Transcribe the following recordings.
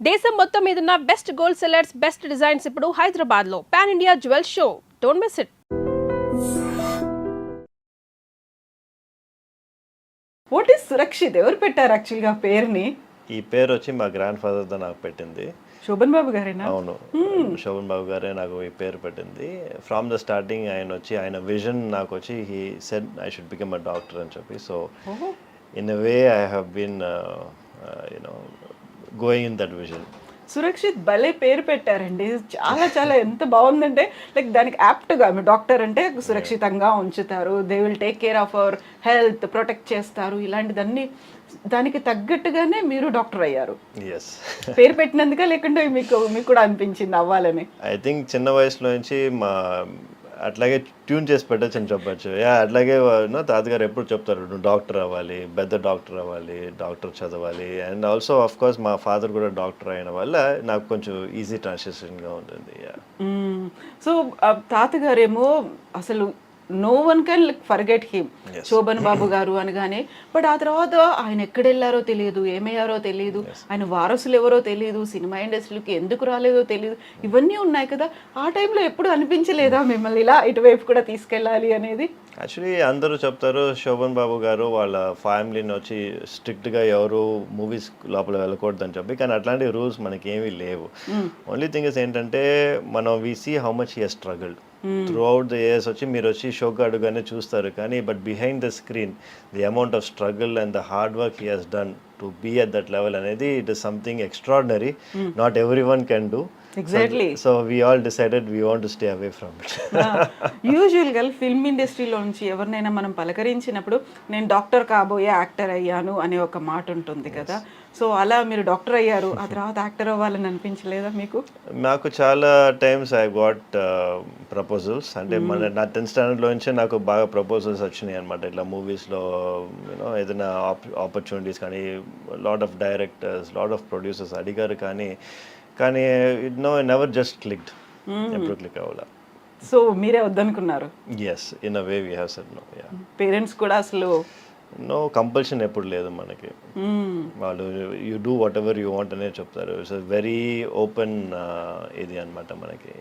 దేశం మొత్తం మీదున్న best gold sellers, best designs ఇప్పుడు హైదరాబాద్ లో pan India jewel show. Don't miss it. What is Surakshit? ఎవరు పెట్టారు యాక్చువల్గా పేరుని? ఈ పేరు వచ్చి మా గ్రాండ్ ఫాదర్ తో నాకు పెట్టింది. శోభన్ బాబు గారేనా? అవును, శోభన్ బాబు గారే నాకు ఈ పేరు పెట్టింది. ఫ్రమ్ ద స్టార్టింగ్ ఆయన విజన్ నాకు వచ్చి he said I should become a doctor అని చెప్పి. So in a way I have been going in that vision. Surakshit భలే పేరు పెట్టారండి. చాలా చాలా ఎంత బాగుందంటే లైక్ దానికి యాప్ట్గా మీ డాక్టర్ అంటే సురక్షితంగా ఉంచుతారు, they will take care of our health, protect చేస్తారు, ఇలాంటిదన్నీ దానికి తగ్గట్టుగానే మీరు డాక్టర్ అయ్యారు. ఎస్. పేరు పెట్టినందుక లేకుంటే మీకు కూడా అనిపించింది అవ్వాలని? ఐ థింక్ చిన్న వయసులో నుంచి అట్లాగే ట్యూన్ చేసి పెట్టచ్చు అని చెప్పచ్చు. అట్లాగే తాతగారు ఎప్పుడు చెప్తారు, నువ్వు డాక్టర్ అవ్వాలి, పెద్ద డాక్టర్ అవ్వాలి, డాక్టర్ చదవాలి. అండ్ ఆల్సో ఆఫ్ కోర్స్ మా ఫాదర్ కూడా డాక్టర్ అయిన వల్ల నాకు కొంచెం ఈజీ ట్రాన్సిషన్గా ఉంటుంది. సో తాతగారేమో అసలు no one can forget him, Shobhan Babu గారు అనగానే. బట్ ఆ తర్వాత ఆయన ఎక్కడెళ్ళారో తెలియదు, ఏమయ్యారో తెలియదు, ఆయన వారసులు ఎవరో తెలియదు, సినిమా ఇండస్ట్రీకి ఎందుకు రాలేదో తెలియదు, ఇవన్నీ ఉన్నాయి కదా. ఆ టైంలో ఎప్పుడు అనిపించలేదా మిమ్మల్ని ఇలా ఇటువైపు కూడా తీసుకెళ్ళాలి అనేది? యాక్చువల్లీ అందరూ చెప్తారు శోభన్ బాబు గారు వాళ్ళ ఫ్యామిలీని వచ్చి స్ట్రిక్ట్గా ఎవరు మూవీస్ లోపల వెళ్ళకూడదని చెప్పి, కానీ అట్లాంటి రూల్స్ మనకి ఏమీ లేవు. ఓన్లీ థింగ్ ఇస్ ఏంటంటే మనం we see how much he has struggled throughout the years. వచ్చి మీరు వచ్చి షోకి అడుగానే చూస్తారు, కానీ but behind the screen the amount of struggle and the hard work he has done to be at that level అనేది it is something extraordinary. Not everyone can do. Exactly. So we all decided we want to stay away from it. యూజువల్గా film ఇండస్ట్రీలో నుంచి ఎవరినైనా మనం పలకరించినప్పుడు నేను doctor కాబోయే actor అయ్యాను అనే ఒక మాట ఉంటుంది కదా. సో అలా మీరు డాక్టర్ అయ్యారు, ఆ తర్వాత యాక్టర్ అవ్వాలని అనిపించలేదా మీకు? నాకు చాలా టైమ్స్ ఐ గాట్ ప్రపోజల్స్. అంటే నా 10th స్టాండర్డ్లో నుంచే నాకు బాగా ప్రపోజల్స్ వచ్చినాయి అనమాట. ఇట్లా మూవీస్లో ఏదైనా ఆపర్చునిటీస్ కానీ, lot of directors, lot of producers అడిగారు, కానీ నెవర్ జస్ట్ క్లిక్డ్. ఎప్పుడు క్లిక్ అవ్వాల. సో మీరే వద్దనుకున్నారు? Yes, in a way we have said no. Parents కూడా అసలు నో కంపల్షన్ ఎప్పుడు లేదు మనకి. వాళ్ళు you do whatever you want అనే చెప్తారు. ఇట్స్ వెరీ ఓపెన్ ఇది అనమాట మనకి,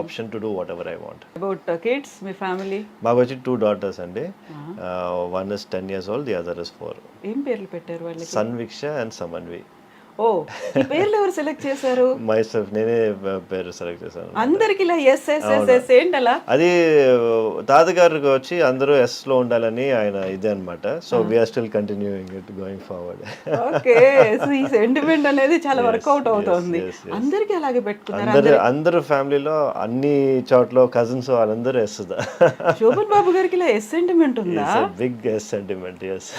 option to do whatever I want. About kids, మీ ఫ్యామిలీ? మాకు వచ్చి 2 daughters అండి. One is 10 years old, the other is 4. ఏం పేర్లు పెట్టారు వాళ్ళకి? సన్విక్ష అండ్ సమన్వి. ఓ, ఈ పేర్లు ఎవరు సెలెక్ట్ చేశారు? మై సెల్ఫ్, నేనే పేరు సెలెక్ట్ చేశాను. అందరికి ఇలా ఎస్ ఎస్ ఎస్ ఎస్ ఏంటలా? అది తాతగారికి వచ్చి అందరూ ఎస్ లో ఉండాలని ఆయన ఇదే అనమాట. So we're still continuing it going forward. Okay, so ఈ సెంటిమెంట్ అనేది చాలా వర్కౌట్ అవుతుంది. అందరికి అలాగే పెట్టుకున్నారు? అందరు ఫ్యామిలీలో అన్ని చోట్ల కజిన్స్ వాళ్ళందరూ ఎస్. శోభన్ బాబు గారికి ఇలా ఎస్ సెంటిమెంట్ ఉందా? Big S sentiment. ఎస్.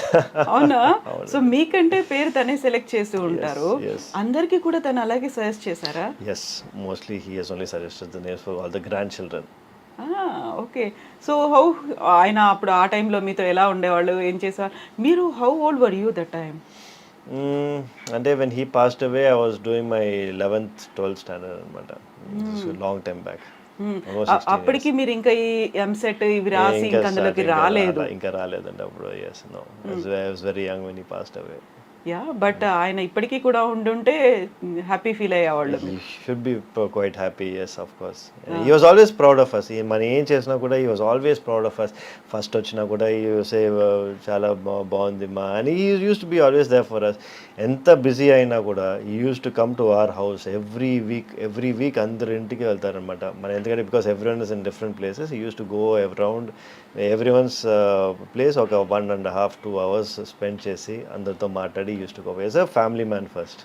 అవునా? సో మీకంటే పేరు తనే సెలెక్ట్ చేసి ఉంటారు. అందరికి కూడా తను అలాగే సజెస్ట్ చేశారా? yes, mostly he has only suggested the names for all the grandchildren. Okay. So how ఆయన అప్పుడు ఆ టైంలో మీతో ఎలా ఉండేవాళ్ళు, ఏం చేసేవాళ్ళు మీరు? How old were you that time? అంటే when he passed away I was doing my 11th 12th standard అనమాట. Long time back. అప్పటికి మీరు ఇంకా ఈ ఎంసెట్ ఇవి రాసి ఇంకా అందులోకి రాలేదు? ఇంకా రాలేదండి అప్పుడు. yes, no, I was very young when he passed away. Yeah, but ఆయన ఇప్పటికీ కూడా ఉండుంటే హ్యాపీ ఫీల్ అయ్యేవాళ్ళు. Should be quite happy. Yes, of course. He was always proud of us. మనం ఏం చేసినా కూడా he was always proud of us. First వచ్చినా కూడా హీ సే చాలా బాగుంది మా అని. He used to be always there for us. ఎంత బిజీ అయినా కూడా he used to come to our house every week. అందరు ఇంటికి వెళ్తారనమాట మన, ఎందుకంటే because everyone is in different places. He used to go around everyone's place ఒక 1.5-2 hours spend చేసి అందరితో మాట్లాడి used to go as a family man first.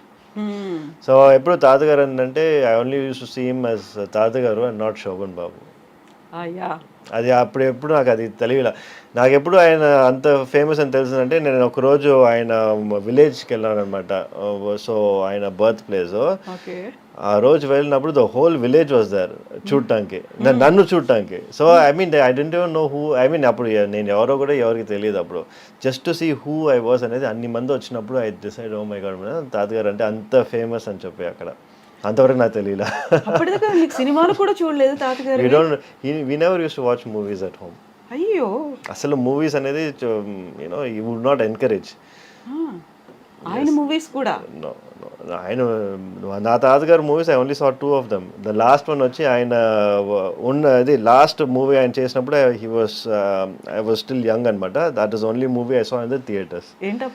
So ఎప్పుడు తాతగారు ఏంటంటే I only used to see him as తాతగారు and not Sobhan Babu. అది అప్పుడు ఎప్పుడు నాకు అది తెలియలా. నాకు ఎప్పుడు ఆయన అంత ఫేమస్ అని తెలిసిందంటే నేను ఒకరోజు ఆయన విలేజ్కి వెళ్ళాను అనమాట. సో ఆయన బర్త్ ప్లేస్. ఆ రోజు వెళ్ళినప్పుడు the whole village was there చూడటానికి, నన్ను చూడటానికి. So I mean I don't even know who. I mean అప్పుడు నేను ఎవరో కూడా ఎవరికి తెలియదు అప్పుడు. Just to see who I was అనేది అన్ని మంది వచ్చినప్పుడు I decide, oh my God, తాతగారు అంటే అంత ఫేమస్ అని చెప్పి అక్కడ. అంతవరకు నాకు తెలియలా. సినిమాలు కూడా చూడలేదు తాతగారు? we never used to watch movies at home. అయ్యో, అసలు మూవీస్ అనేది you వుడ్ నాట్ ఎంకరేజ్. ఆయన మూవీస్ కూడా? నో, ఆయన నా తాతగారు movies I only saw 2 of them. The last one వచ్చి ఆయన అది లాస్ట్ మూవీ ఆయన చేసినప్పుడు ఐ వాజ్ స్టిల్ యంగ్ అనమాట. That is only movie I saw in the theatres. ఏంటా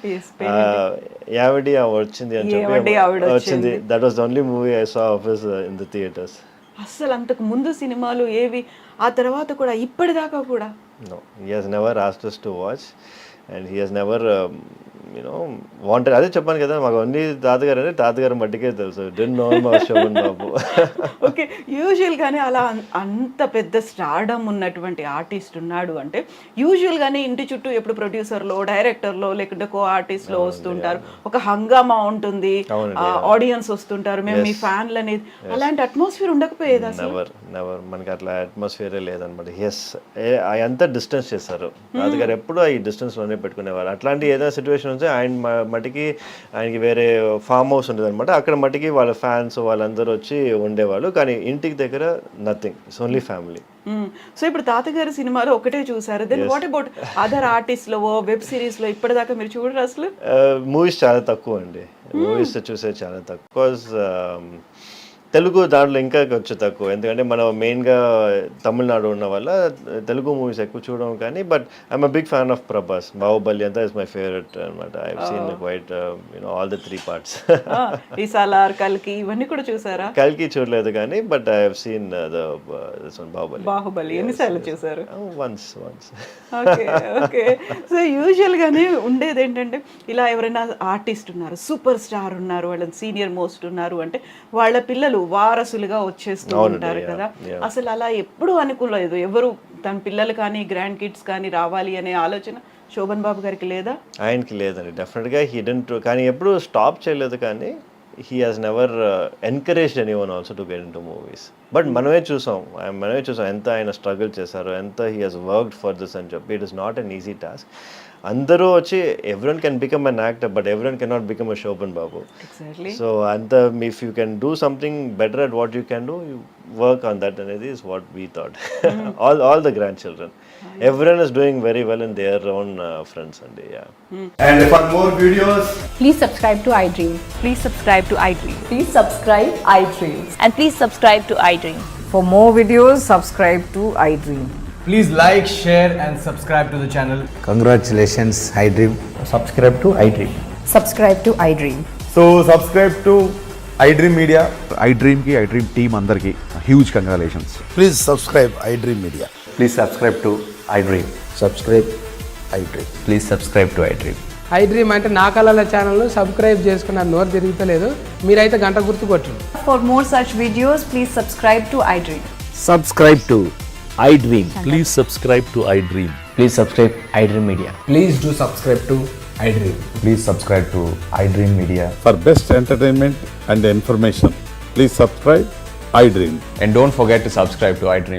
యావడి వచ్చింది అని చెప్పి వచ్చింది. That was the only movie I saw of his in the theatres. అసలు అంతకు ముందు సినిమాలు ఏవి, ఆ తర్వాత కూడా ఇప్పటిదాకా కూడా? No, he has never asked us to watch and he has never wanted. అదే చెప్పాను కదా, మాకు ఓన్లీ తాతగారు అంటే తాతగారు మట్టికే తెలుసు. డెంట్ నో మా శోభన్ బాబు. ఓకే, యూజువల్గానే అలా అంత పెద్ద స్టార్డమ్ ఉన్నటువంటి ఆర్టిస్ట్ ఉన్నాడు అంటే యూజువల్గానే ఇంటి చుట్టూ ఎప్పుడు ప్రొడ్యూసర్లో, డైరెక్టర్లో, లేకుంటే కో ఆర్టిస్ట్లో వస్తుంటారు, ఒక హంగామా ఉంటుంది, ఆడియన్స్ వస్తుంటారు, మేము మీ ఫ్యాన్లు అనేది. అలాంటి అట్మాస్ఫియర్ ఉండకపోయేది అసలు? నెవర్ మనకి అట్లా అట్మాస్ఫియరే లేదనమాట. ఎస్, అంతా డిస్టెన్స్ చేస్తారు. తాతగారు ఎప్పుడు ఈ డిస్టెన్స్లోనే పెట్టుకునేవారు. అట్లాంటి ఏదైనా సిచ్యువేషన్ ఆయన మట్టికి ఆయనకి వేరే ఫామ్ హౌస్ ఉండేది అనమాట. అక్కడ మట్టికి వాళ్ళ ఫ్యాన్స్ వాళ్ళందరూ వచ్చి ఉండేవాళ్ళు. కానీ ఇంటికి దగ్గర nothing, it's only family. So ఇప్పుడు తాతగారి సినిమాలో ఒకటే చూసారు. దెన్ వాట్ అబౌట్ అదర్ ఆర్టిస్ట్లో, వెబ్ సిరీస్లో ఇప్పటిదాకా మీరు చూడరు అసలు? మూవీస్ చాలా తక్కువ అండి. మూవీస్ చూసే చాలా తక్కువ. తెలుగు దాంట్లో ఇంకా కొంచెం తక్కువ, ఎందుకంటే మనం మెయిన్గా తమిళనాడు ఉన్న వల్ల తెలుగు మూవీస్ ఎక్కువ చూడడం. కానీ but I'm a big fan of Prabhas. Baahubali అంతా ఇస్ మై ఫేవరెట్ అనమాట. I have seen quite all the 3 parts. ఈ సాలార్, కల్కి ఇవన్నీ కూడా చూసారా? కల్కి చూడలేదు కానీ but I have seen the Baahubali. Baahubali ఎన్నిసార్లు చూసారు? వన్స్. Okay okay. సో యూజువల్గానే ఉండేది ఏంటంటే, ఇలా ఎవరైనా ఆర్టిస్ట్ ఉన్నారు, సూపర్ స్టార్ ఉన్నారు, వాళ్ళని సీనియర్ మోస్ట్ ఉన్నారు అంటే వాళ్ళ పిల్లలు వారసులుగా వచ్చేస్తూ ఉంటారు కదా. అసలు అలా ఎప్పుడు అనుకోలేదు ఎవరు తన పిల్లలు కానీ గ్రాండ్ కిడ్స్ కానీ రావాలి అనే ఆలోచన శోభన్ బాబు గారికి లేదా? ఆయనకి లేదండి, డెఫినెట్గా హీ డెంట్. కానీ ఎప్పుడు స్టాప్ చేయలేదు. కానీ he has never encouraged anyone also to get into movies. But మనమే చూసాం ఎంత ఆయన స్ట్రగుల్ చేశారు, ఎంత he has worked for this అని చెప్పి. It is not an easy task. అందరూ వచ్చి everyone can become an actor, but everyone can not become a Shobhan Babu. So అంత if you can do something better at what you can do, you work on that అనేది is what we thought. All the grand children, everyone is doing very well in their own friends and And for more videos, Please subscribe to iDream. Please subscribe to iDream. Please subscribe iDream. And please subscribe to iDream. For more videos, subscribe to iDream. please like, share and subscribe to the channel. Congratulations, iDream. Subscribe to iDream. Subscribe to iDream. So subscribe to iDream Media. iDream ki iDream team andarki huge congratulations. Please subscribe iDream Media. Please subscribe to iDream. Subscribe iDream. Please subscribe to iDream. iDream అంటే నా కళల ఛానల్ను subscribe చేసుకున్న నోరు తిరుగుతలేదు, మీరైతే గంట గుర్తు కొట్టండి. For more such videos, please subscribe to iDream. Subscribe to iDream. Please subscribe to iDream. Please subscribe iDream Media. Please do subscribe to iDream. Please subscribe to iDream Media. For best entertainment and information, please subscribe iDream. And don't forget to subscribe to iDream.